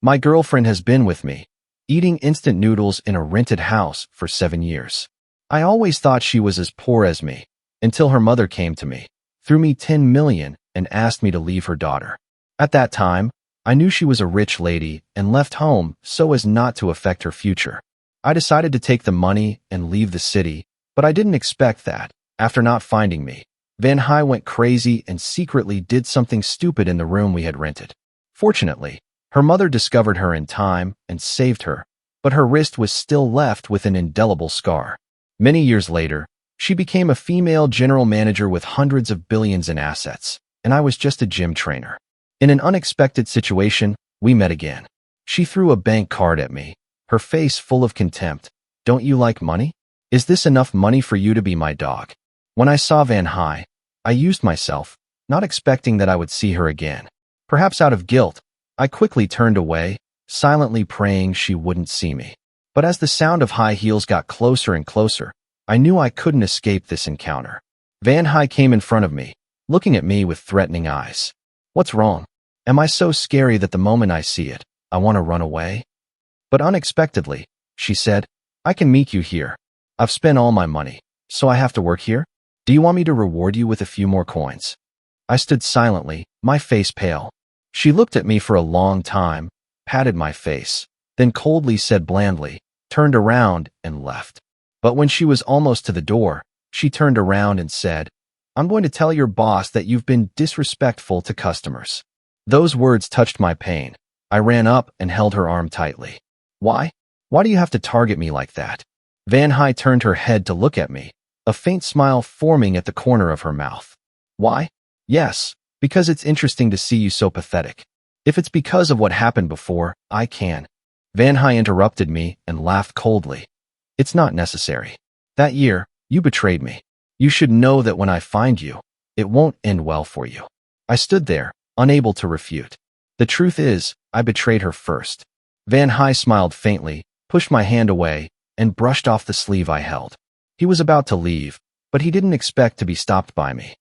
My girlfriend has been with me, eating instant noodles in a rented house for 7 years. I always thought she was as poor as me, until her mother came to me, threw me 10 million, and asked me to leave her daughter. At that time, I knew she was a rich lady and left home so as not to affect her future. I decided to take the money and leave the city, but I didn't expect that, after not finding me, Van Hai went crazy and secretly did something stupid in the room we had rented. Fortunately, her mother discovered her in time and saved her, but her wrist was still left with an indelible scar. Many years later, she became a female general manager with hundreds of billions in assets, and I was just a gym trainer. In an unexpected situation, we met again. She threw a bank card at me, her face full of contempt. "Don't you like money? Is this enough money for you to be my dog?" When I saw Van Hai, I used myself, not expecting that I would see her again. Perhaps out of guilt, I quickly turned away, silently praying she wouldn't see me. But as the sound of high heels got closer and closer, I knew I couldn't escape this encounter. Van Hai came in front of me, looking at me with threatening eyes. "What's wrong? Am I so scary that the moment I see it, I want to run away?" But unexpectedly, she said, "I can meet you here. I've spent all my money, so I have to work here? Do you want me to reward you with a few more coins?" I stood silently, my face pale. She looked at me for a long time, patted my face, then coldly said blandly, turned around and left. But when she was almost to the door, she turned around and said, "I'm going to tell your boss that you've been disrespectful to customers." Those words touched my pain. I ran up and held her arm tightly. "Why? Why do you have to target me like that?" Van Hai turned her head to look at me, a faint smile forming at the corner of her mouth. "Why? Yes, because it's interesting to see you so pathetic. If it's because of what happened before, I can." Van Hai interrupted me and laughed coldly. "It's not necessary. That year, you betrayed me. You should know that when I find you, it won't end well for you." I stood there, unable to refute. The truth is, I betrayed her first. Van Hai smiled faintly, pushed my hand away, and brushed off the sleeve I held. He was about to leave, but he didn't expect to be stopped by me.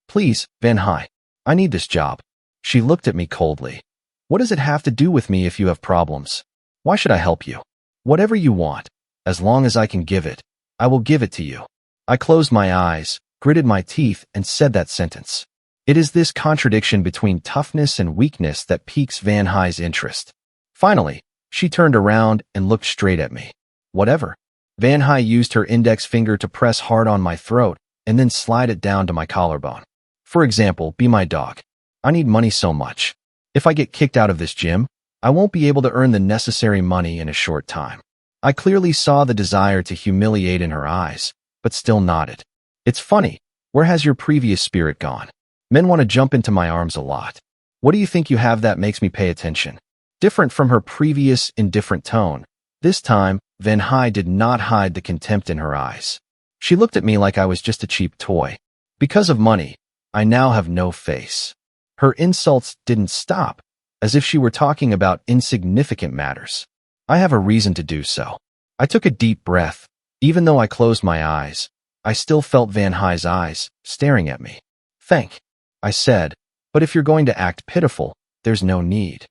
"Please, Van Hai, I need this job." She looked at me coldly. "What does it have to do with me if you have problems? Why should I help you?" "Whatever you want, as long as I can give it, I will give it to you." I closed my eyes, gritted my teeth, and said that sentence. It is this contradiction between toughness and weakness that piques Van Hai's interest. Finally, she turned around and looked straight at me. "Whatever." Van Hai used her index finger to press hard on my throat and then slide it down to my collarbone. "For example, be my dog. I need money so much. If I get kicked out of this gym, I won't be able to earn the necessary money in a short time." I clearly saw the desire to humiliate in her eyes, but still nodded. "It's funny, where has your previous spirit gone? Men want to jump into my arms a lot. What do you think you have that makes me pay attention?" Different from her previous indifferent tone, this time, Van Hai did not hide the contempt in her eyes. She looked at me like I was just a cheap toy. Because of money, I now have no face. Her insults didn't stop, as if she were talking about insignificant matters. I have a reason to do so. I took a deep breath. Even though I closed my eyes, I still felt Van Hai's eyes staring at me. "Thank," I said, "but if you're going to act pitiful, there's no need."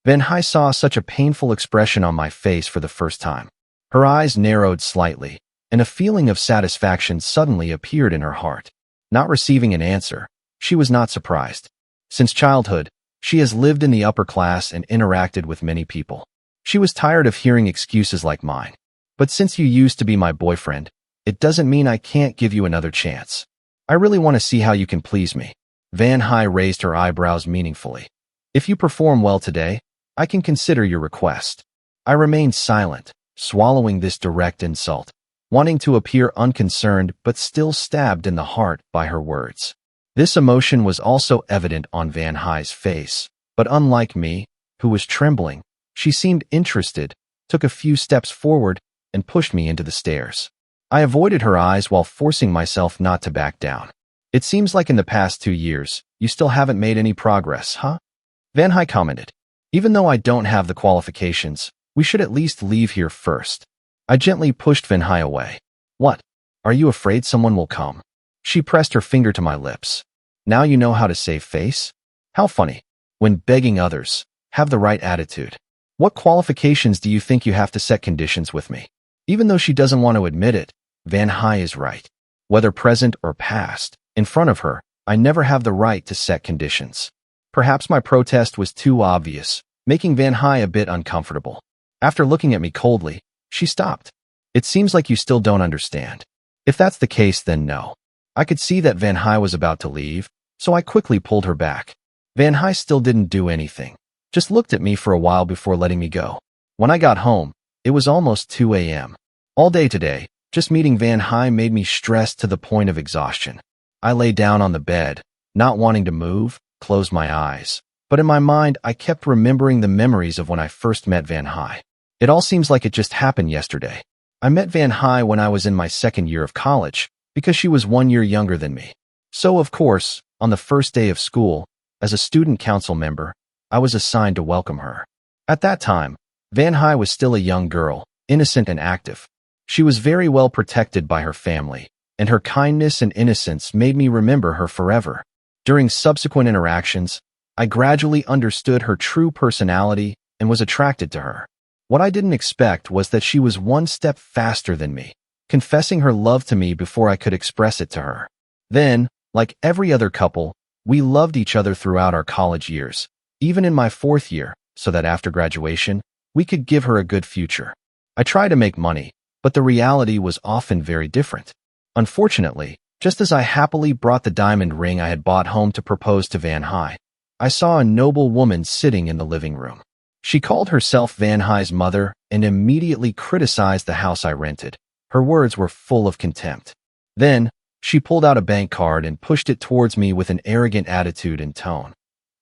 Van Hai saw such a painful expression on my face for the first time. Her eyes narrowed slightly, and a feeling of satisfaction suddenly appeared in her heart. Not receiving an answer, she was not surprised. Since childhood, she has lived in the upper class and interacted with many people. She was tired of hearing excuses like mine. "But since you used to be my boyfriend, it doesn't mean I can't give you another chance. I really want to see how you can please me." Van Hai raised her eyebrows meaningfully. "If you perform well today, I can consider your request." I remained silent, swallowing this direct insult, wanting to appear unconcerned but still stabbed in the heart by her words. This emotion was also evident on Van Hai's face, but unlike me, who was trembling, she seemed interested, took a few steps forward, and pushed me into the stairs. I avoided her eyes while forcing myself not to back down. "It seems like in the past 2 years, you still haven't made any progress, huh?" Van Hai commented. "Even though I don't have the qualifications, we should at least leave here first." I gently pushed Van Hai away. "What? Are you afraid someone will come?" She pressed her finger to my lips. "Now you know how to save face? How funny. When begging others, have the right attitude." What qualifications do you think you have to set conditions with me? Even though she doesn't want to admit it, Van Hai is right. Whether present or past, in front of her, I never have the right to set conditions. Perhaps my protest was too obvious, making Van Hai a bit uncomfortable. After looking at me coldly, she stopped. It seems like you still don't understand. If that's the case, then no. I could see that Van Hai was about to leave, so I quickly pulled her back. Van Hai still didn't do anything, just looked at me for a while before letting me go. When I got home, it was almost 2 a.m. All day today, just meeting Van Hai made me stressed to the point of exhaustion. I lay down on the bed, not wanting to move, closed my eyes. But in my mind, I kept remembering the memories of when I first met Van Hai. It all seems like it just happened yesterday. I met Van Hai when I was in my second year of college, because she was 1 year younger than me. So, of course, on the first day of school, as a student council member, I was assigned to welcome her. At that time, Van Hai was still a young girl, innocent and active. She was very well protected by her family, and her kindness and innocence made me remember her forever. During subsequent interactions, I gradually understood her true personality and was attracted to her. What I didn't expect was that she was one step faster than me, confessing her love to me before I could express it to her. Then, like every other couple, we loved each other throughout our college years, even in my 4th year, so that after graduation, we could give her a good future. I tried to make money, but the reality was often very different. Unfortunately, just as I happily brought the diamond ring I had bought home to propose to Van Hai, I saw a noble woman sitting in the living room. She called herself Van Hai's mother and immediately criticized the house I rented. Her words were full of contempt. Then, she pulled out a bank card and pushed it towards me with an arrogant attitude and tone.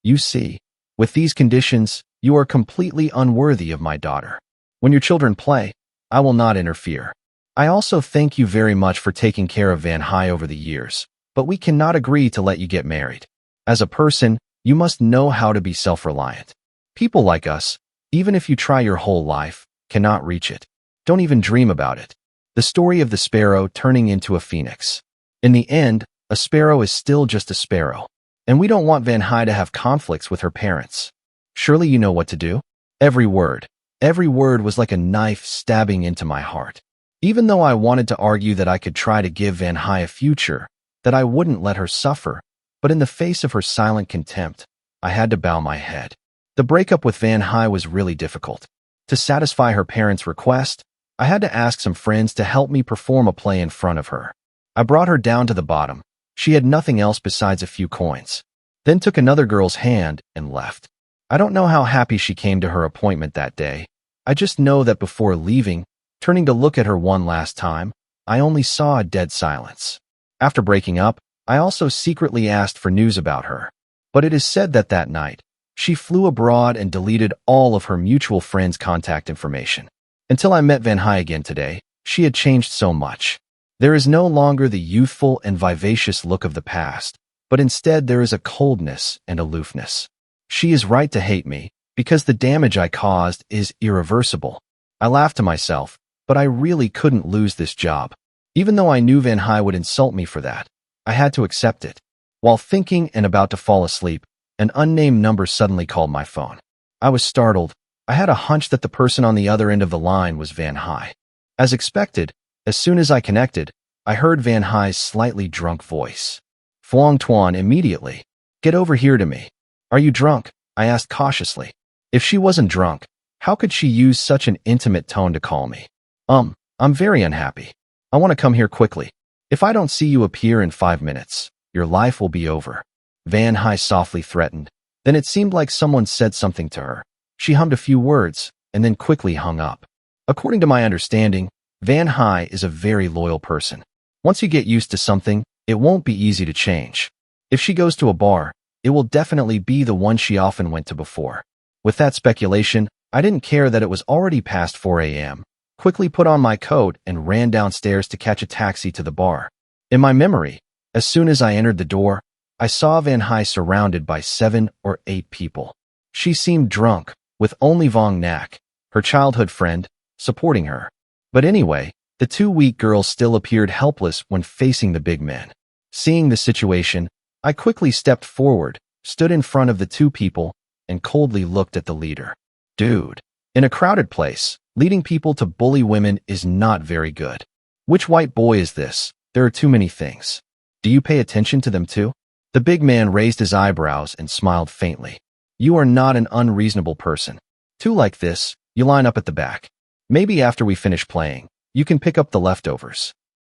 You see, with these conditions, you are completely unworthy of my daughter. When your children play, I will not interfere. I also thank you very much for taking care of Van Hai over the years, but we cannot agree to let you get married. As a person, you must know how to be self-reliant. People like us, even if you try your whole life, cannot reach it. Don't even dream about it. The story of the sparrow turning into a phoenix. In the end, a sparrow is still just a sparrow. And we don't want Van Hai to have conflicts with her parents. Surely you know what to do? Every word was like a knife stabbing into my heart. Even though I wanted to argue that I could try to give Van Hai a future, that I wouldn't let her suffer, but in the face of her silent contempt, I had to bow my head. The breakup with Van Hai was really difficult. To satisfy her parents' request, I had to ask some friends to help me perform a play in front of her. I brought her down to the bottom. She had nothing else besides a few coins. Then took another girl's hand and left. I don't know how happy she came to her appointment that day. I just know that before leaving, turning to look at her one last time, I only saw a dead silence. After breaking up, I also secretly asked for news about her. But it is said that that night, she flew abroad and deleted all of her mutual friends' contact information. Until I met Van Hai again today, she had changed so much. There is no longer the youthful and vivacious look of the past, but instead there is a coldness and aloofness. She is right to hate me, because the damage I caused is irreversible. I laughed to myself, but I really couldn't lose this job. Even though I knew Van Hai would insult me for that, I had to accept it. While thinking and about to fall asleep, an unnamed number suddenly called my phone. I was startled. I had a hunch that the person on the other end of the line was Van Hai. As expected, as soon as I connected, I heard Van Hai's slightly drunk voice. Phuong Tuan immediately. Get over here to me. Are you drunk? I asked cautiously. If she wasn't drunk, how could she use such an intimate tone to call me? I'm very unhappy. I want to come here quickly. If I don't see you appear in 5 minutes, your life will be over. Van Hai softly threatened. Then it seemed like someone said something to her. She hummed a few words, and then quickly hung up. According to my understanding, Van Hai is a very loyal person. Once you get used to something, it won't be easy to change. If she goes to a bar, it will definitely be the one she often went to before. With that speculation, I didn't care that it was already past 4 a.m., quickly put on my coat and ran downstairs to catch a taxi to the bar. In my memory, as soon as I entered the door, I saw Van Hai surrounded by 7 or 8 people. She seemed drunk, with only Vong Nak, her childhood friend, supporting her. But anyway, the 2 weak girls still appeared helpless when facing the big men. Seeing the situation, I quickly stepped forward, stood in front of the 2 people, and coldly looked at the leader. Dude, In a crowded place, leading people to bully women is not very good. Which white boy is this? There are too many things. Do you pay attention to them too? The big man raised his eyebrows and smiled faintly. You are not an unreasonable person. Two like this, you line up at the back. Maybe after we finish playing, you can pick up the leftovers.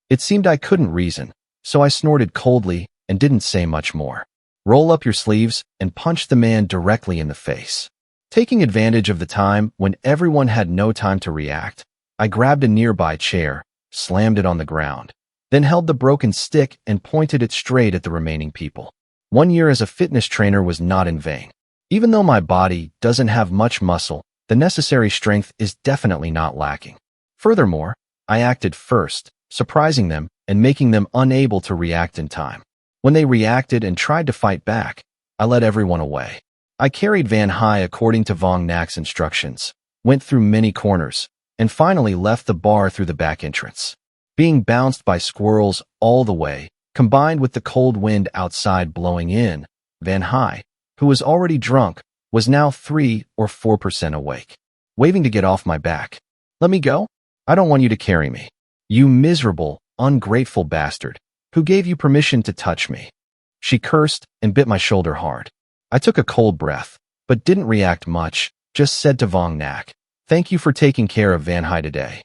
It seemed I couldn't reason, so I snorted coldly and didn't say much more. Roll up your sleeves and punch the man directly in the face. Taking advantage of the time when everyone had no time to react, I grabbed a nearby chair, slammed it on the ground, then held the broken stick and pointed it straight at the remaining people. 1 year as a fitness trainer was not in vain. Even though my body doesn't have much muscle, the necessary strength is definitely not lacking. Furthermore, I acted first, surprising them and making them unable to react in time. When they reacted and tried to fight back, I led everyone away. I carried Van High according to Vong Nak's instructions, went through many corners, and finally left the bar through the back entrance. Being bounced by squirrels all the way, combined with the cold wind outside blowing in, Van High, who was already drunk, was now 3 or 4% awake, waving to get off my back. Let me go? I don't want you to carry me. You miserable, ungrateful bastard. Who gave you permission to touch me? She cursed and bit my shoulder hard. I took a cold breath, but didn't react much, just said to Vong Nak, thank you for taking care of Van High today.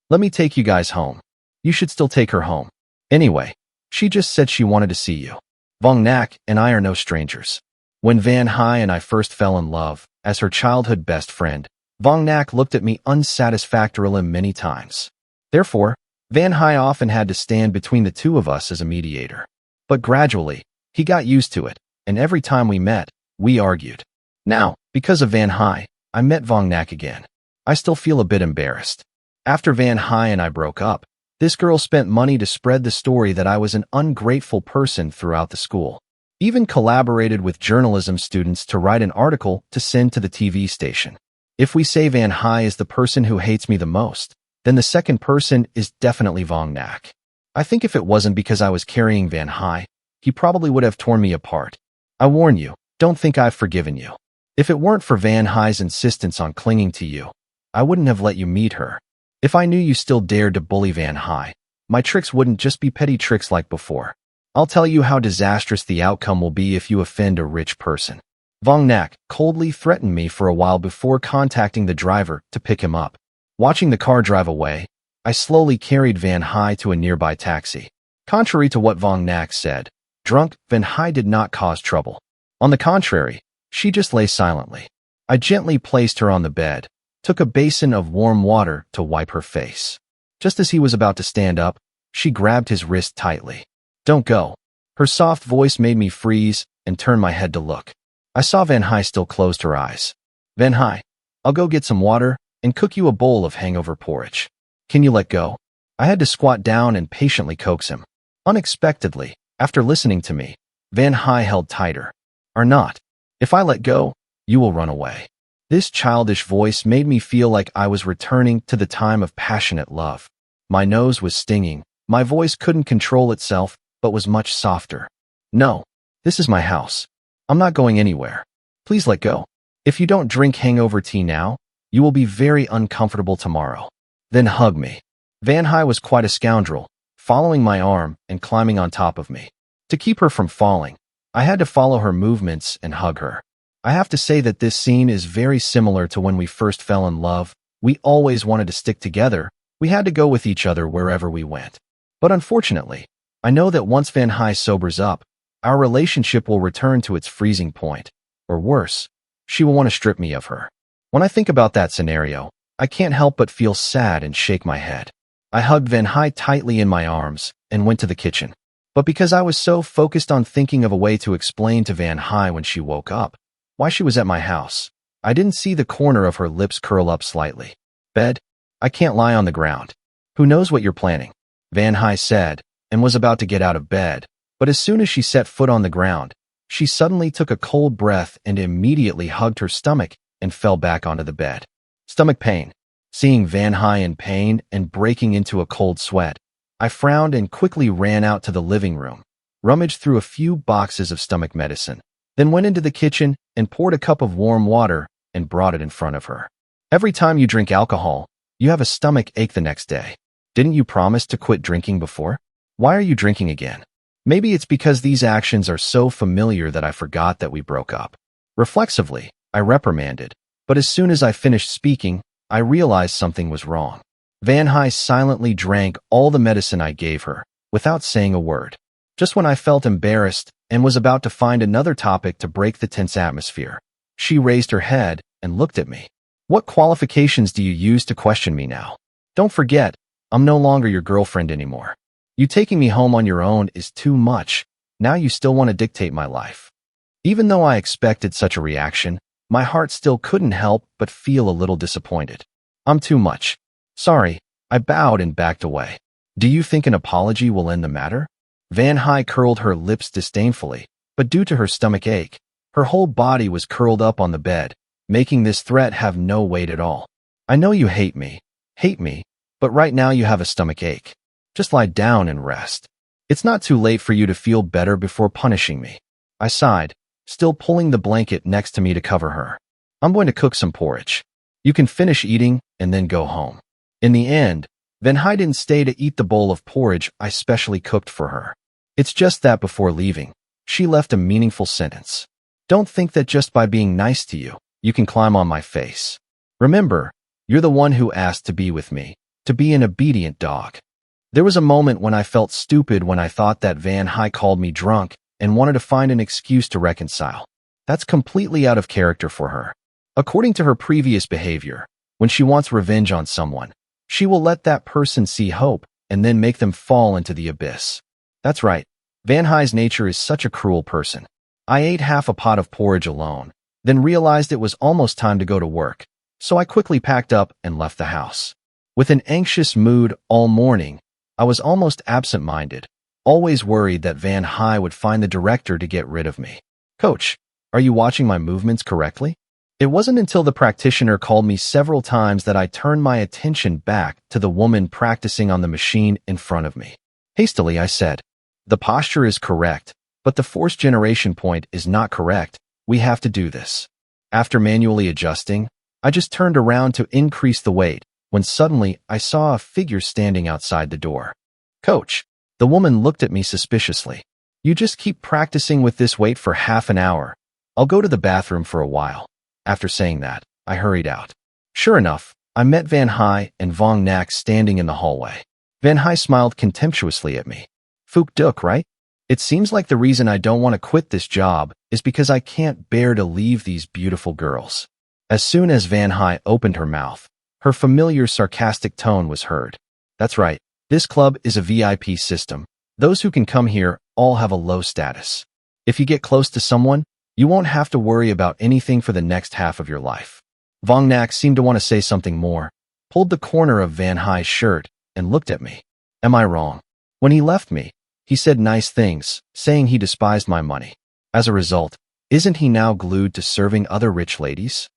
Let me take you guys home. You should still take her home. Anyway, she just said she wanted to see you. Vong Nak and I are no strangers. When Van High and I first fell in love, as her childhood best friend, Vong Nak looked at me unsatisfactorily many times. Therefore, Van High often had to stand between the two of us as a mediator. But gradually, he got used to it, and every time we met, we argued. Now, because of Van High, I met Vong Nak again. I still feel a bit embarrassed. After Van High and I broke up, this girl spent money to spread the story that I was an ungrateful person throughout the school. Even collaborated with journalism students to write an article to send to the TV station. If we say Van High is the person who hates me the most, then the second person is definitely Vong Nak. I think if it wasn't because I was carrying Van High, he probably would have torn me apart. I warn you, don't think I've forgiven you. If it weren't for Van High's insistence on clinging to you, I wouldn't have let you meet her. If I knew you still dared to bully Van High, my tricks wouldn't just be petty tricks like before. I'll tell you how disastrous the outcome will be if you offend a rich person. Vong Nak coldly threatened me for a while before contacting the driver to pick him up. Watching the car drive away, I slowly carried Van High to a nearby taxi. Contrary to what Vong Nak said, drunk, Van High did not cause trouble. On the contrary, she just lay silently. I gently placed her on the bed, took a basin of warm water to wipe her face. Just as he was about to stand up, she grabbed his wrist tightly. Don't go. Her soft voice made me freeze and turn my head to look. I saw Van High still closed her eyes. Van High, I'll go get some water and cook you a bowl of hangover porridge. Can you let go? I had to squat down and patiently coax him. Unexpectedly, after listening to me, Van High held tighter. Or not. If I let go, you will run away. This childish voice made me feel like I was returning to the time of passionate love. My nose was stinging. My voice couldn't control itself, but was much softer. No, this is my house. I'm not going anywhere. Please let go. If you don't drink hangover tea now, you will be very uncomfortable tomorrow. Then hug me. Van High was quite a scoundrel, following my arm and climbing on top of me. To keep her from falling, I had to follow her movements and hug her. I have to say that this scene is very similar to when we first fell in love. We always wanted to stick together. We had to go with each other wherever we went. But unfortunately, I know that once Van High sobers up, our relationship will return to its freezing point. Or worse, she will want to strip me of her. When I think about that scenario, I can't help but feel sad and shake my head. I hugged Van High tightly in my arms and went to the kitchen. But because I was so focused on thinking of a way to explain to Van High when she woke up why she was at my house, I didn't see the corner of her lips curl up slightly. Bed? I can't lie on the ground. Who knows what you're planning? Van High said, and was about to get out of bed, but as soon as she set foot on the ground, she suddenly took a cold breath and immediately hugged her stomach and fell back onto the bed. Stomach pain. Seeing Van High in pain and breaking into a cold sweat, I frowned and quickly ran out to the living room, rummaged through a few boxes of stomach medicine, then went into the kitchen and poured a cup of warm water and brought it in front of her. Every time you drink alcohol, you have a stomach ache the next day. Didn't you promise to quit drinking before? Why are you drinking again? Maybe it's because these actions are so familiar that I forgot that we broke up. Reflexively, I reprimanded, but as soon as I finished speaking, I realized something was wrong. Van High silently drank all the medicine I gave her, without saying a word. Just when I felt embarrassed and was about to find another topic to break the tense atmosphere, she raised her head and looked at me. What qualifications do you use to question me now? Don't forget, I'm no longer your girlfriend anymore. You taking me home on your own is too much. Now you still want to dictate my life. Even though I expected such a reaction, my heart still couldn't help but feel a little disappointed. I'm too much. Sorry, I bowed and backed away. Do you think an apology will end the matter? Van High curled her lips disdainfully, but due to her stomach ache, her whole body was curled up on the bed, making this threat have no weight at all. I know you hate me, but right now you have a stomach ache. Just lie down and rest. It's not too late for you to feel better before punishing me. I sighed, still pulling the blanket next to me to cover her. I'm going to cook some porridge. You can finish eating and then go home. In the end, Van High didn't stay to eat the bowl of porridge I specially cooked for her. It's just that before leaving, she left a meaningful sentence. Don't think that just by being nice to you, you can climb on my face. Remember, you're the one who asked to be with me, to be an obedient dog. There was a moment when I felt stupid when I thought that Van High called me drunk and wanted to find an excuse to reconcile. That's completely out of character for her. According to her previous behavior, when she wants revenge on someone, she will let that person see hope and then make them fall into the abyss. That's right, Van High's nature is such a cruel person. I ate half a pot of porridge alone, then realized it was almost time to go to work, so I quickly packed up and left the house. With an anxious mood all morning, I was almost absent-minded, always worried that Van High would find the director to get rid of me. Coach, are you watching my movements correctly? It wasn't until the practitioner called me several times that I turned my attention back to the woman practicing on the machine in front of me. Hastily, I said, "The posture is correct, but the force generation point is not correct. We have to do this." After manually adjusting, I just turned around to increase the weight, when suddenly I saw a figure standing outside the door. "Coach," the woman looked at me suspiciously. "You just keep practicing with this weight for half an hour. I'll go to the bathroom for a while." After saying that, I hurried out. Sure enough, I met Van High and Vong Nak standing in the hallway. Van High smiled contemptuously at me. "Phuc Duc, right? It seems like the reason I don't want to quit this job is because I can't bear to leave these beautiful girls." As soon as Van High opened her mouth, her familiar sarcastic tone was heard. "That's right, this club is a VIP system. Those who can come here all have a low status. If you get close to someone, you won't have to worry about anything for the next half of your life." Vong Nak seemed to want to say something more, pulled the corner of Van High's shirt, and looked at me. Am I wrong? When he left me, he said nice things, saying he despised my money. As a result, isn't he now glued to serving other rich ladies?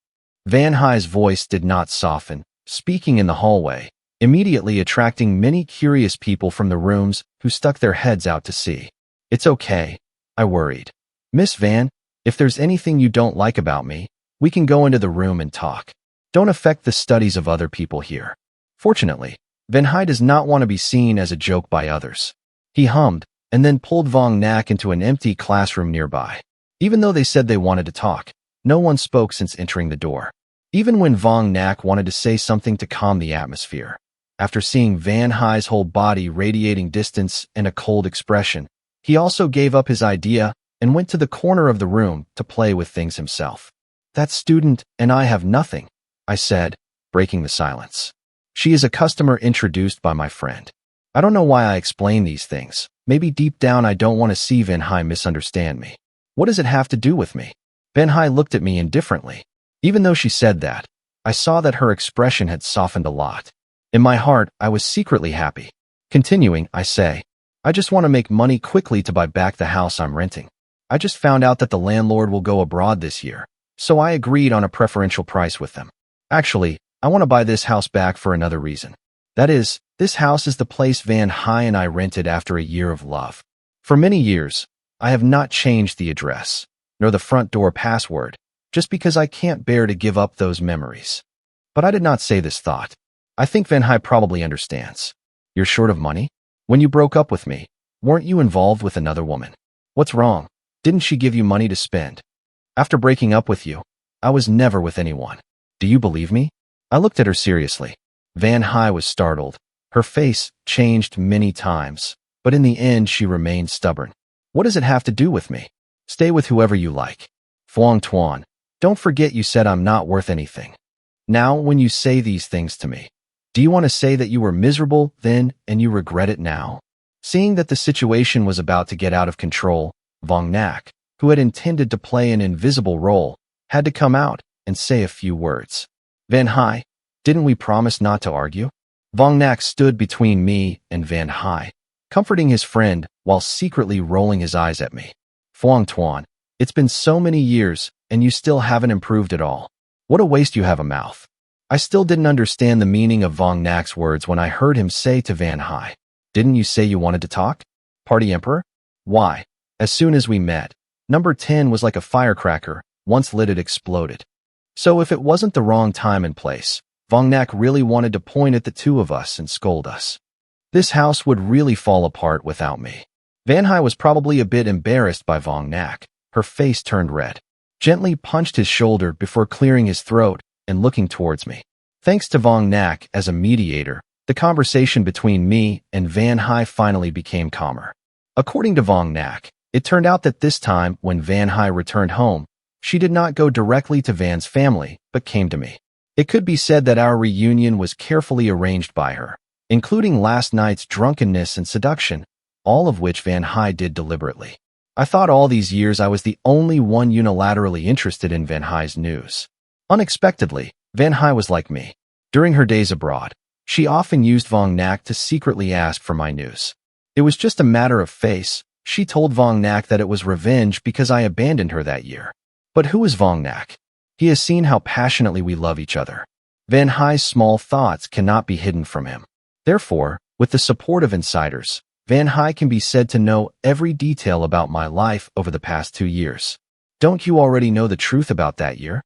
Van High's voice did not soften, speaking in the hallway, immediately attracting many curious people from the rooms who stuck their heads out to see. "It's okay," I worried. "Miss Van, if there's anything you don't like about me, we can go into the room and talk. Don't affect the studies of other people here." Fortunately, Van High does not want to be seen as a joke by others. He hummed, and then pulled Vong Nak into an empty classroom nearby. Even though they said they wanted to talk, no one spoke since entering the door. Even when Vong Nak wanted to say something to calm the atmosphere. After seeing Van High's whole body radiating distance and a cold expression, he also gave up his idea and went to the corner of the room to play with things himself. "That student and I have nothing," I said, breaking the silence. "She is a customer introduced by my friend. I don't know why I explain these things. Maybe deep down I don't want to see Van High misunderstand me. What does it have to do with me?" Van High looked at me indifferently. Even though she said that, I saw that her expression had softened a lot. In my heart, I was secretly happy. Continuing, I say, "I just want to make money quickly to buy back the house I'm renting. I just found out that the landlord will go abroad this year, so I agreed on a preferential price with them. Actually, I want to buy this house back for another reason. That is, this house is the place Van High and I rented after a year of love. For many years, I have not changed the address, nor the front door password, just because I can't bear to give up those memories. But I did not say this thought. I think Van Hai probably understands. You're short of money? When you broke up with me, weren't you involved with another woman? What's wrong? Didn't she give you money to spend? After breaking up with you, I was never with anyone. Do you believe me? I looked at her seriously. Van Hai was startled. Her face changed many times, but in the end she remained stubborn. What does it have to do with me? Stay with whoever you like. Phuong Tuan, don't forget you said I'm not worth anything. Now, when you say these things to me, do you want to say that you were miserable then and you regret it now? Seeing that the situation was about to get out of control, Vong Nak, who had intended to play an invisible role, had to come out and say a few words. Van Hai, didn't we promise not to argue? Vong Nak stood between me and Van Hai, comforting his friend while secretly rolling his eyes at me. Phuong Tuan, it's been so many years and you still haven't improved at all. What a waste you have a mouth. I still didn't understand the meaning of Vong Nak's words when I heard him say to Van Hai, didn't you say you wanted to talk? Party Emperor? Why? As soon as we met, number 10 was like a firecracker. Once lit, it exploded. So if it wasn't the wrong time and place, Vong Nak really wanted to point at the two of us and scold us. This house would really fall apart without me. Van Hai was probably a bit embarrassed by Vong Nak. Her face turned red. Gently punched his shoulder before clearing his throat and looking towards me. Thanks to Vong Nak as a mediator, the conversation between me and Van Hai finally became calmer. According to Vong Nak, it turned out that this time when Van Hai returned home, she did not go directly to Van's family, but came to me. It could be said that our reunion was carefully arranged by her, including last night's drunkenness and seduction, all of which Van Hai did deliberately. I thought all these years I was the only one unilaterally interested in Van Hai's news. Unexpectedly, Van Hai was like me. During her days abroad, she often used Vong Nak to secretly ask for my news. It was just a matter of face. She told Vong Nak that it was revenge because I abandoned her that year. But who is Vong Nak? He has seen how passionately we love each other. Van Hai's small thoughts cannot be hidden from him. Therefore, with the support of insiders, Van Hai can be said to know every detail about my life over the past 2 years. Don't you already know the truth about that year?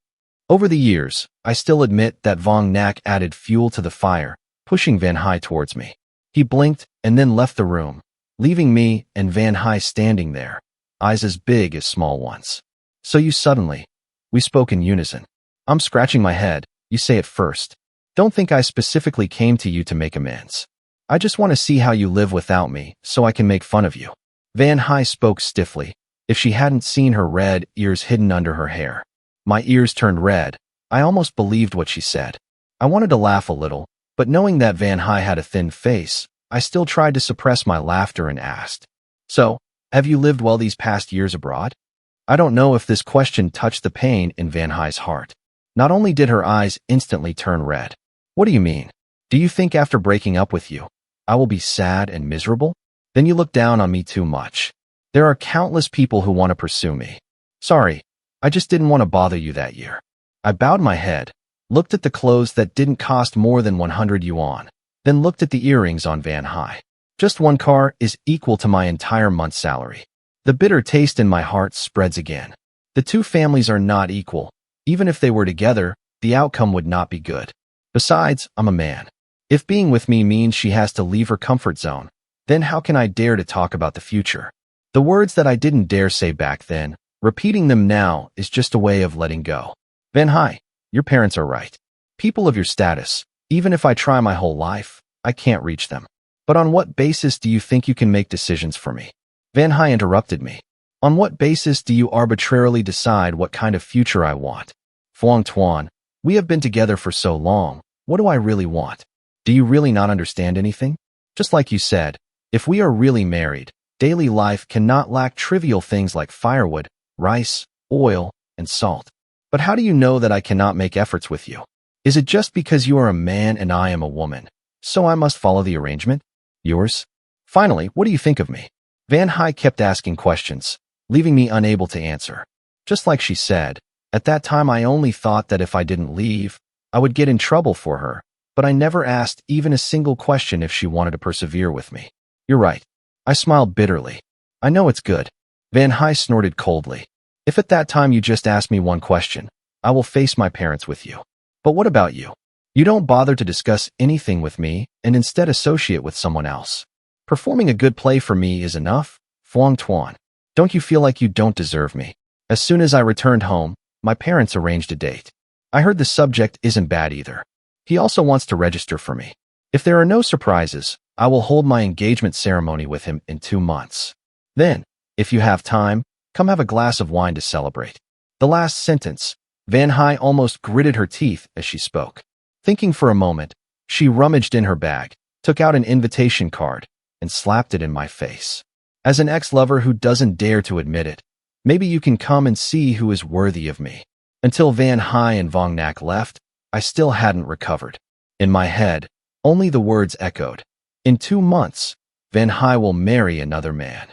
Over the years, I still admit that Vong Nak added fuel to the fire, pushing Van Hai towards me. He blinked and then left the room, leaving me and Van Hai standing there, eyes as big as small ones. So you suddenly, we spoke in unison. I'm scratching my head, you say it first. Don't think I specifically came to you to make amends. I just want to see how you live without me so I can make fun of you. Van Hai spoke stiffly, if she hadn't seen her red ears hidden under her hair. My ears turned red. I almost believed what she said. I wanted to laugh a little, but knowing that Van Hai had a thin face, I still tried to suppress my laughter and asked, so, have you lived well these past years abroad? I don't know if this question touched the pain in Van Hai's heart. Not only did her eyes instantly turn red. What do you mean? Do you think after breaking up with you, I will be sad and miserable? Then you look down on me too much. There are countless people who want to pursue me. Sorry, I just didn't want to bother you that year. I bowed my head, looked at the clothes that didn't cost more than 100 yuan, then looked at the earrings on Van Hai. Just one car is equal to my entire month's salary. The bitter taste in my heart spreads again. The two families are not equal. Even if they were together, the outcome would not be good. Besides, I'm a man. If being with me means she has to leave her comfort zone, then how can I dare to talk about the future? The words that I didn't dare say back then, repeating them now is just a way of letting go. Van Hai, your parents are right. People of your status, even if I try my whole life, I can't reach them. But on what basis do you think you can make decisions for me? Van Hai interrupted me. On what basis do you arbitrarily decide what kind of future I want? Phuong Tuan, we have been together for so long. What do I really want? Do you really not understand anything? Just like you said, if we are really married, daily life cannot lack trivial things like firewood, rice, oil, and salt. But how do you know that I cannot make efforts with you? Is it just because you are a man and I am a woman, so I must follow the arrangement? Yours? Finally, what do you think of me? Van Hai kept asking questions, leaving me unable to answer. Just like she said, at that time I only thought that if I didn't leave, I would get in trouble for her, but I never asked even a single question if she wanted to persevere with me. You're right. I smiled bitterly. I know it's good. Van Hai snorted coldly. If at that time you just asked me one question, I will face my parents with you. But what about you? You don't bother to discuss anything with me and instead associate with someone else. Performing a good play for me is enough? Phuong Tuan. Don't you feel like you don't deserve me? As soon as I returned home, my parents arranged a date. I heard the subject isn't bad either. He also wants to register for me. If there are no surprises, I will hold my engagement ceremony with him in 2 months. Then, if you have time, come have a glass of wine to celebrate. The last sentence, Van Hai almost gritted her teeth as she spoke. Thinking for a moment, she rummaged in her bag, took out an invitation card, and slapped it in my face. As an ex-lover who doesn't dare to admit it, maybe you can come and see who is worthy of me. Until Van Hai and Vong Nak left, I still hadn't recovered. In my head, only the words echoed. In 2 months, Van Hai will marry another man.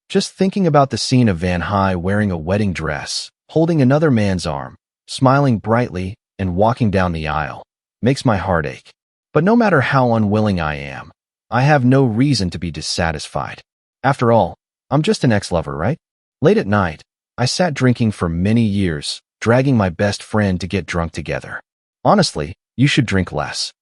Just thinking about the scene of Van Hai wearing a wedding dress, holding another man's arm, smiling brightly, and walking down the aisle, makes my heart ache. But no matter how unwilling I am, I have no reason to be dissatisfied. After all, I'm just an ex-lover, right? Late at night, I sat drinking for many years, dragging my best friend to get drunk together. Honestly, you should drink less.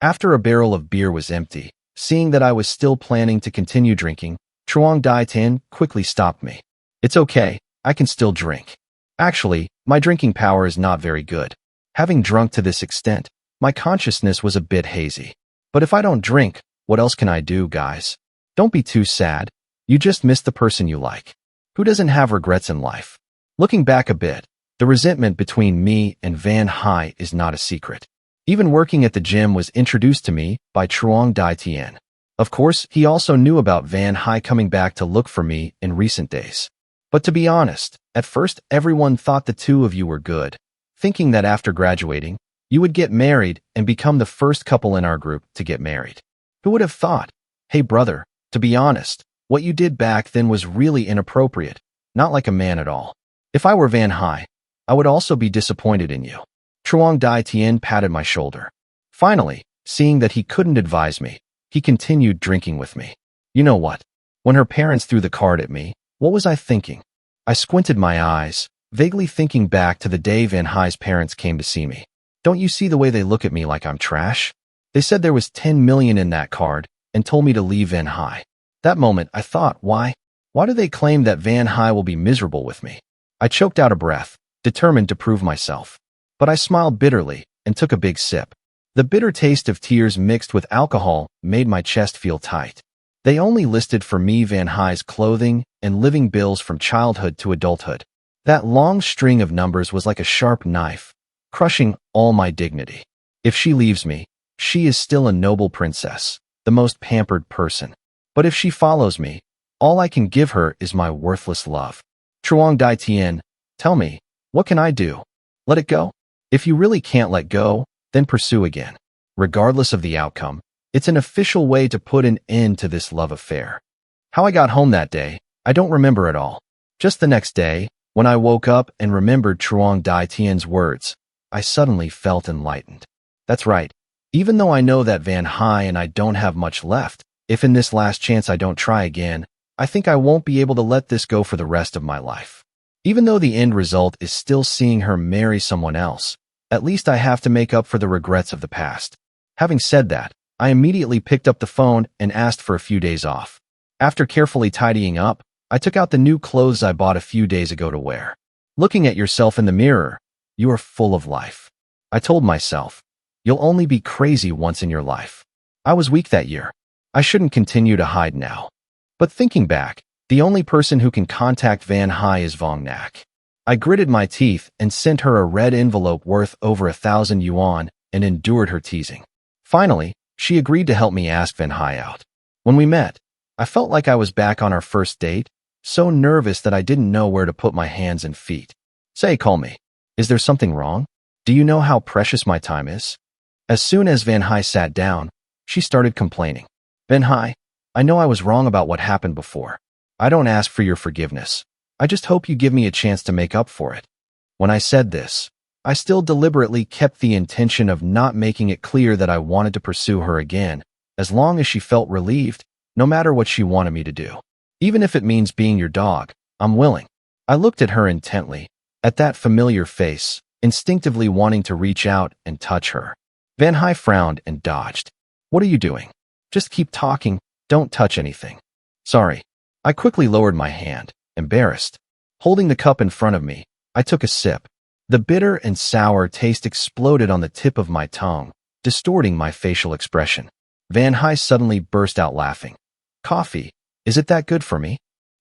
After a barrel of beer was empty, seeing that I was still planning to continue drinking, Truong Dai Tin quickly stopped me. It's okay, I can still drink. Actually, my drinking power is not very good. Having drunk to this extent, my consciousness was a bit hazy. But if I don't drink, what else can I do, guys? Don't be too sad. You just missed the person you like. Who doesn't have regrets in life? Looking back a bit, the resentment between me and Van Hai is not a secret. Even working at the gym was introduced to me by Truong Dai Tien. Of course, he also knew about Van Hai coming back to look for me in recent days. But to be honest, at first everyone thought the two of you were good, thinking that after graduating, you would get married and become the first couple in our group to get married. Who would have thought? Hey brother, to be honest, what you did back then was really inappropriate, not like a man at all. If I were Van Hai, I would also be disappointed in you. Truong Dai Tien patted my shoulder. Finally, seeing that he couldn't advise me, he continued drinking with me. You know what? When her parents threw the card at me, what was I thinking? I squinted my eyes, vaguely thinking back to the day Van Hai's parents came to see me. Don't you see the way they look at me like I'm trash? They said there was 10 million in that card and told me to leave Van Hai. That moment, I thought, why? Why do they claim that Van Hai will be miserable with me? I choked out a breath, determined to prove myself. But I smiled bitterly and took a big sip. The bitter taste of tears mixed with alcohol made my chest feel tight. They only listed for me Van Hai's clothing and living bills from childhood to adulthood. That long string of numbers was like a sharp knife, crushing all my dignity. If she leaves me, she is still a noble princess, the most pampered person. But if she follows me, all I can give her is my worthless love. Truong Dai Tien, tell me, what can I do? Let it go? If you really can't let go, then pursue again. Regardless of the outcome, it's an official way to put an end to this love affair. How I got home that day, I don't remember at all. Just the next day, when I woke up and remembered Truong Dai Tien's words, I suddenly felt enlightened. That's right. Even though I know that Van Hai and I don't have much left, if in this last chance I don't try again, I think I won't be able to let this go for the rest of my life. Even though the end result is still seeing her marry someone else, at least I have to make up for the regrets of the past. Having said that, I immediately picked up the phone and asked for a few days off. After carefully tidying up, I took out the new clothes I bought a few days ago to wear. Looking at yourself in the mirror, you are full of life. I told myself, you'll only be crazy once in your life. I was weak that year. I shouldn't continue to hide now. But thinking back, the only person who can contact Van Hai is Vong Nak. I gritted my teeth and sent her a red envelope worth over 1,000 yuan and endured her teasing. Finally, she agreed to help me ask Van Hai out. When we met, I felt like I was back on our first date, so nervous that I didn't know where to put my hands and feet. Say, call me. Is there something wrong? Do you know how precious my time is? As soon as Van Hai sat down, she started complaining. Van Hai, I know I was wrong about what happened before. I don't ask for your forgiveness. I just hope you give me a chance to make up for it. When I said this, I still deliberately kept the intention of not making it clear that I wanted to pursue her again, as long as she felt relieved, no matter what she wanted me to do. Even if it means being your dog, I'm willing. I looked at her intently, at that familiar face, instinctively wanting to reach out and touch her. Van Hai frowned and dodged. What are you doing? Just keep talking. Don't touch anything. Sorry. I quickly lowered my hand, embarrassed. Holding the cup in front of me, I took a sip. The bitter and sour taste exploded on the tip of my tongue, distorting my facial expression. Van Hai suddenly burst out laughing. Coffee, is it that good for me?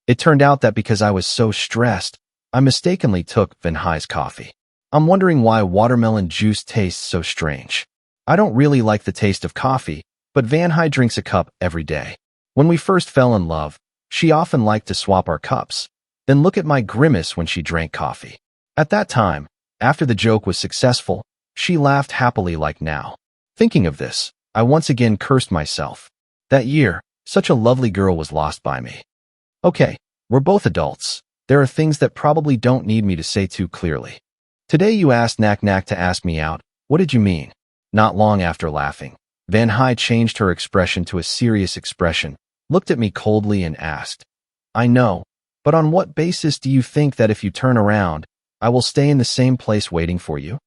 It turned out that because I was so stressed, I mistakenly took Van Hai's coffee. I'm wondering why watermelon juice tastes so strange. I don't really like the taste of coffee, but Van Hai drinks a cup every day. When we first fell in love, she often liked to swap our cups. Then look at my grimace when she drank coffee. At that time, after the joke was successful, she laughed happily like now. Thinking of this, I once again cursed myself. That year, such a lovely girl was lost by me. Okay, we're both adults. There are things that probably don't need me to say too clearly. Today you asked Nak Nak to ask me out. What did you mean? Not long after laughing, Van Hai changed her expression to a serious expression, looked at me coldly and asked, I know, but on what basis do you think that if you turn around, I will stay in the same place waiting for you?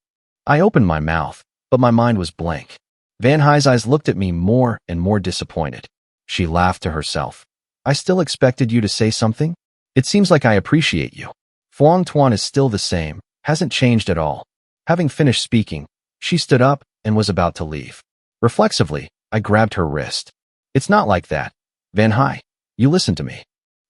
I opened my mouth, but my mind was blank. Van Hai's eyes looked at me more and more disappointed. She laughed to herself. I still expected you to say something? It seems like I appreciate you. Phuong Tuan is still the same, hasn't changed at all. Having finished speaking, she stood up and was about to leave. Reflexively, I grabbed her wrist. It's not like that. Van Hai, you listen to me.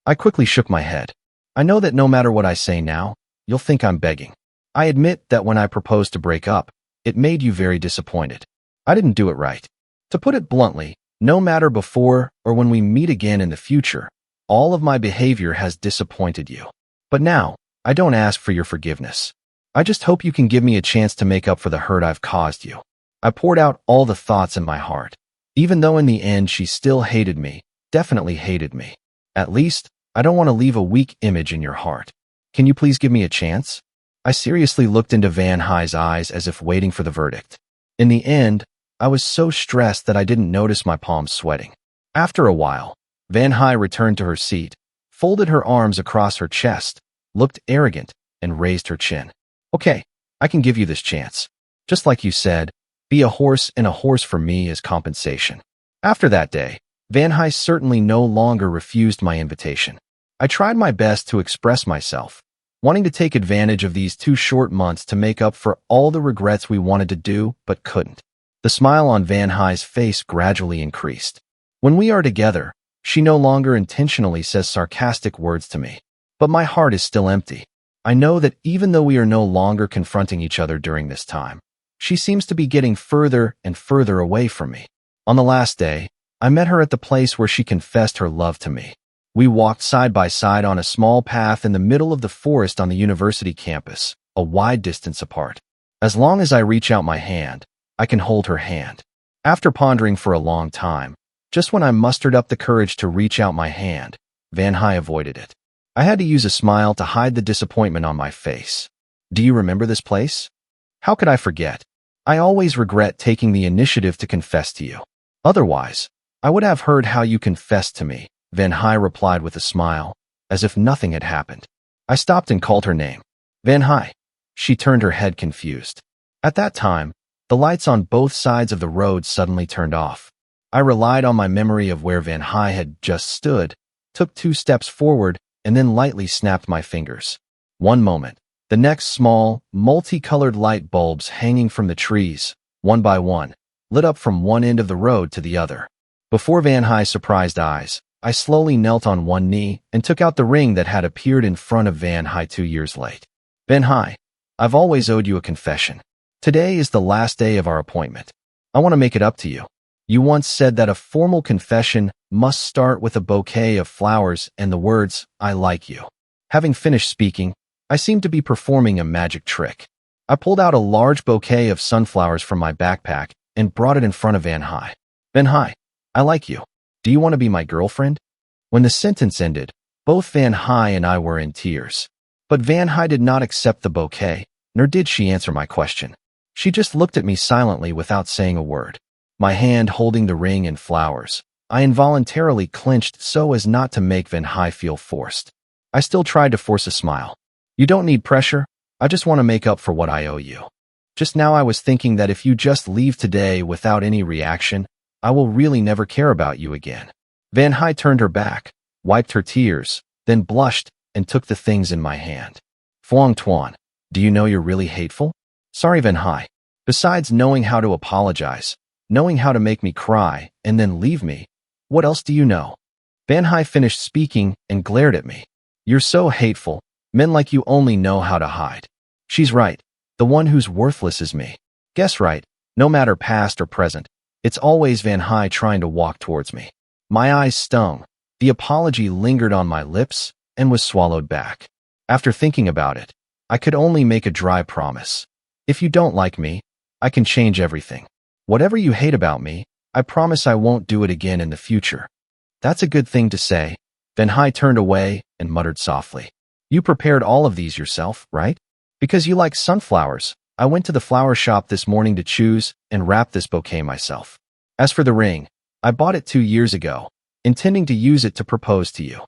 I quickly shook my head. I know that no matter what I say now, you'll think I'm begging. I admit that when I proposed to break up, it made you very disappointed. I didn't do it right. To put it bluntly, no matter before or when we meet again in the future, all of my behavior has disappointed you. But now, I don't ask for your forgiveness. I just hope you can give me a chance to make up for the hurt I've caused you. I poured out all the thoughts in my heart. Even though in the end she still hated me, definitely hated me. At least, I don't want to leave a weak image in your heart. Can you please give me a chance? I seriously looked into Van Hai's eyes as if waiting for the verdict. In the end, I was so stressed that I didn't notice my palms sweating. After a while, Van Hai returned to her seat, folded her arms across her chest, looked arrogant, and raised her chin. Okay, I can give you this chance. Just like you said, be a horse and a horse for me as compensation. After that day, Van Hai certainly no longer refused my invitation. I tried my best to express myself, wanting to take advantage of these 2 short months to make up for all the regrets we wanted to do but couldn't. The smile on Van Hai's face gradually increased. When we are together, she no longer intentionally says sarcastic words to me. But my heart is still empty. I know that even though we are no longer confronting each other during this time, she seems to be getting further and further away from me. On the last day, I met her at the place where she confessed her love to me. We walked side by side on a small path in the middle of the forest on the university campus, a wide distance apart. As long as I reach out my hand, I can hold her hand. After pondering for a long time, just when I mustered up the courage to reach out my hand, Van Hai avoided it. I had to use a smile to hide the disappointment on my face. Do you remember this place? How could I forget? I always regret taking the initiative to confess to you. Otherwise, I would have heard how you confessed to me, Van Hai replied with a smile, as if nothing had happened. I stopped and called her name. Van Hai. She turned her head confused. At that time, the lights on both sides of the road suddenly turned off. I relied on my memory of where Van Hai had just stood, took 2 steps forward, and then lightly snapped my fingers. One moment, the next small, multicolored light bulbs hanging from the trees, one by one, lit up from one end of the road to the other. Before Van Hai's surprised eyes, I slowly knelt on one knee and took out the ring that had appeared in front of Van Hai 2 years late. Van Hai, I've always owed you a confession. Today is the last day of our appointment. I want to make it up to you. You once said that a formal confession must start with a bouquet of flowers and the words, I like you. Having finished speaking, I seemed to be performing a magic trick. I pulled out a large bouquet of sunflowers from my backpack and brought it in front of Van Hai. Van Hai, I like you. Do you want to be my girlfriend? When the sentence ended, both Van Hai and I were in tears. But Van Hai did not accept the bouquet, nor did she answer my question. She just looked at me silently without saying a word. My hand holding the ring and flowers, I involuntarily clenched so as not to make Van Hai feel forced. I still tried to force a smile. You don't need pressure. I just want to make up for what I owe you. Just now I was thinking that if you just leave today without any reaction, I will really never care about you again. Van Hai turned her back, wiped her tears, then blushed and took the things in my hand. Phuong Tuan, do you know you're really hateful? Sorry, Van Hai. Besides knowing how to apologize, knowing how to make me cry, and then leave me, what else do you know? Van Hai finished speaking and glared at me. You're so hateful. Men like you only know how to hide. She's right. The one who's worthless is me. Guess right. No matter past or present, it's always Van Hai trying to walk towards me. My eyes stung. The apology lingered on my lips and was swallowed back. After thinking about it, I could only make a dry promise. If you don't like me, I can change everything. Whatever you hate about me, I promise I won't do it again in the future. That's a good thing to say. Van Hai turned away and muttered softly. You prepared all of these yourself, right? Because you like sunflowers, I went to the flower shop this morning to choose and wrap this bouquet myself. As for the ring, I bought it 2 years ago, intending to use it to propose to you.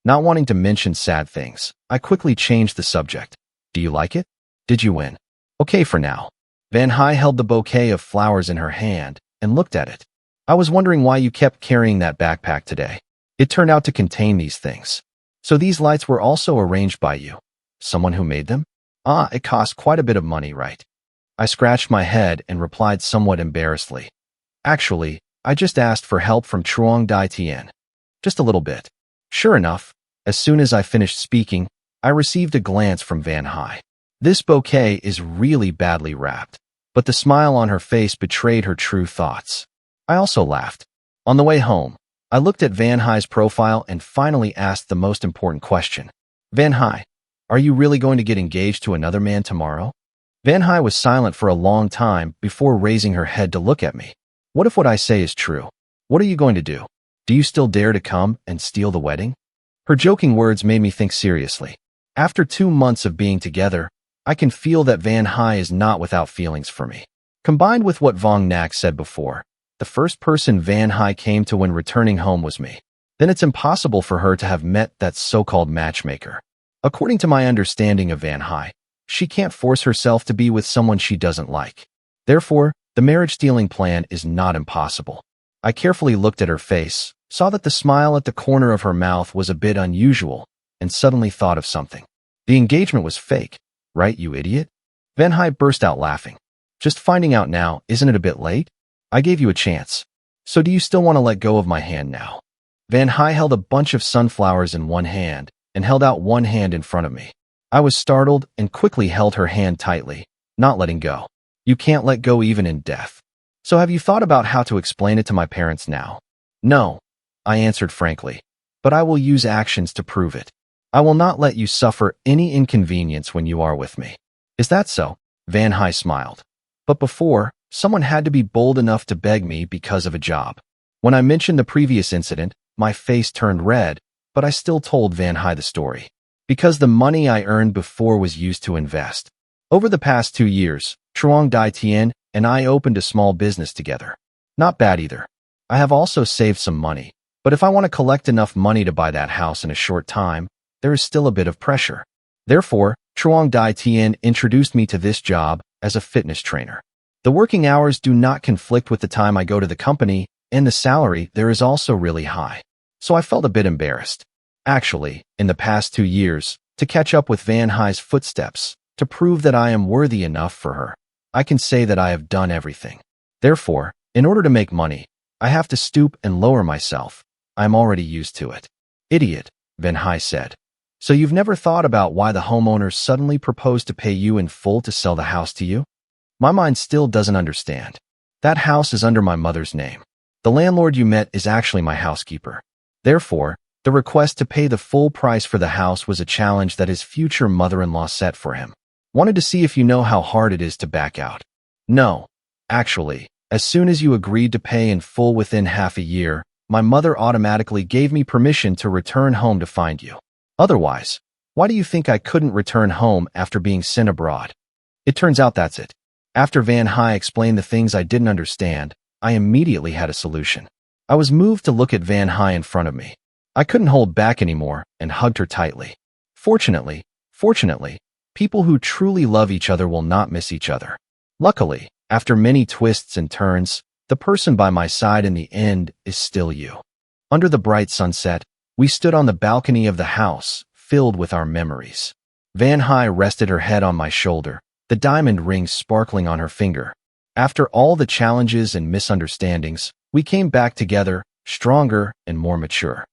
Not wanting to mention sad things, I quickly changed the subject. Do you like it? Did you win? Okay for now. Van Hai held the bouquet of flowers in her hand and looked at it. I was wondering why you kept carrying that backpack today. It turned out to contain these things. So these lights were also arranged by you. Someone who made them? Ah, it cost quite a bit of money, right? I scratched my head and replied somewhat embarrassedly. Actually, I just asked for help from Truong Dai Tien. Just a little bit. Sure enough, as soon as I finished speaking, I received a glance from Van Hai. This bouquet is really badly wrapped, but the smile on her face betrayed her true thoughts. I also laughed. On the way home, I looked at Van Hai's profile and finally asked the most important question. Van Hai, are you really going to get engaged to another man tomorrow? Van Hai was silent for a long time before raising her head to look at me. What if what I say is true? What are you going to do? Do you still dare to come and steal the wedding? Her joking words made me think seriously. After 2 months of being together, I can feel that Van Hai is not without feelings for me. Combined with what Vong Nak said before, the first person Van Hai came to when returning home was me. Then it's impossible for her to have met that so-called matchmaker. According to my understanding of Van Hai, she can't force herself to be with someone she doesn't like. Therefore, the marriage-stealing plan is not impossible. I carefully looked at her face, saw that the smile at the corner of her mouth was a bit unusual, and suddenly thought of something. The engagement was fake, right, you idiot? Van Hai burst out laughing. Just finding out now, isn't it a bit late? I gave you a chance. So do you still want to let go of my hand now? Van Hai held a bunch of sunflowers in one hand and held out one hand in front of me. I was startled and quickly held her hand tightly, not letting go. You can't let go even in death. So have you thought about how to explain it to my parents now? No, I answered frankly, but I will use actions to prove it. I will not let you suffer any inconvenience when you are with me. Is that so? Van Hai smiled. But before, someone had to be bold enough to beg me because of a job. When I mentioned the previous incident, my face turned red, but I still told Van Hai the story. Because the money I earned before was used to invest. Over the past 2 years, Truong Dai Tien and I opened a small business together. Not bad either. I have also saved some money, but if I want to collect enough money to buy that house in a short time, there is still a bit of pressure. Therefore, Truong Dai Tien introduced me to this job as a fitness trainer. The working hours do not conflict with the time I go to the company, and the salary there is also really high. So I felt a bit embarrassed. Actually, in the past 2 years, to catch up with Van Hai's footsteps, to prove that I am worthy enough for her, I can say that I have done everything. Therefore, in order to make money, I have to stoop and lower myself. I am already used to it. Idiot, Van Hai said. So you've never thought about why the homeowners suddenly proposed to pay you in full to sell the house to you? My mind still doesn't understand. That house is under my mother's name. The landlord you met is actually my housekeeper. Therefore, the request to pay the full price for the house was a challenge that his future mother-in-law set for him. Wanted to see if you know how hard it is to back out. No. Actually, as soon as you agreed to pay in full within half a year, my mother automatically gave me permission to return home to find you. Otherwise, why do you think I couldn't return home after being sent abroad? It turns out that's it. After Van Hai explained the things I didn't understand, I immediately had a solution. I was moved to look at Van Hai in front of me. I couldn't hold back anymore and hugged her tightly. Fortunately, people who truly love each other will not miss each other. Luckily, after many twists and turns, the person by my side in the end is still you. Under the bright sunset, we stood on the balcony of the house, filled with our memories. Van High rested her head on my shoulder, the diamond ring sparkling on her finger. After all the challenges and misunderstandings, we came back together, stronger and more mature.